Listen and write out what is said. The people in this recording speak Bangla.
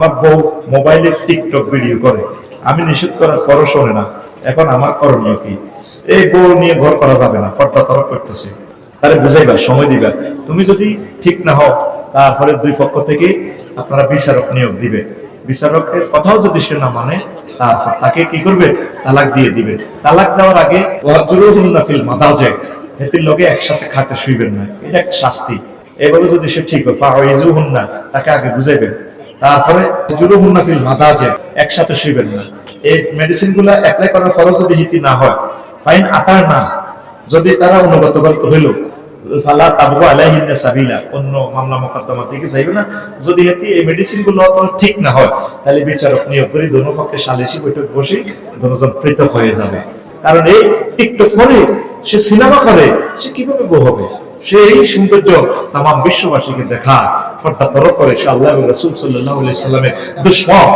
আমার বউ মোবাইলে টিকটক ভিডিও করে, আমি নিষেধ করার পরও শোনে না। এখন আমার করণীয় কি? এই বউ নিয়ে ঘর করা যাবে না, পর্দা তরফ করতেছে। তারে বুঝাইবা, সময় দিবা। তুমি যদি ঠিক না হও, তারপরে দুই পক্ষ থেকে আপনারা বিচারক নিয়োগ দিবে। বিচারকের কথাও যদি সে না মানে, তারপর তাকে কি করবে? তালাক দিয়ে দিবে। তালাক দেওয়ার আগে ওয়াজরুহুন্নাফিল মাদাজি, এটির লগে একসাথে খাটে শুইবেন না, এটা একটা শাস্তি। এভাবে যদি সে ঠিক হয়, ফাওয়াইজুহুন্না, তাকে আগে বুঝাইবেন। তারপরে জুরুহুন্নাফিল মাদাজি, একসাথে শুইবেন না। এই মেডিসিন গুলা অ্যাপ্লাই করার পরও যদি হিতি না হয়, ফাইন আতার না, যদি তারা অনুগত হইল, ফালা তাবগু আলাইহিন্না সাবিলা, অন্য মামলা মোকদ্দমা থেকে যাইবে না। যদি এটি এই মেডিসিন গুলো ঠিক না হয়, তাহলে বিচারক নিয়োগ করে দোনো পক্ষে সালিশি বৈঠক বসে দুজন পৃথক হয়ে যাবে। কারণ এই টিকটক করে, সে সিনেমা করে, সে কিভাবে বউ হবে? সেই সৌন্দর্য তামাম বিশ্ববাসীকে দেখা, পর্দা তরক করে, সে আল্লাহ রাসূল সাল্লাল্লাহু আলাইহি সাল্লামের দুশমন।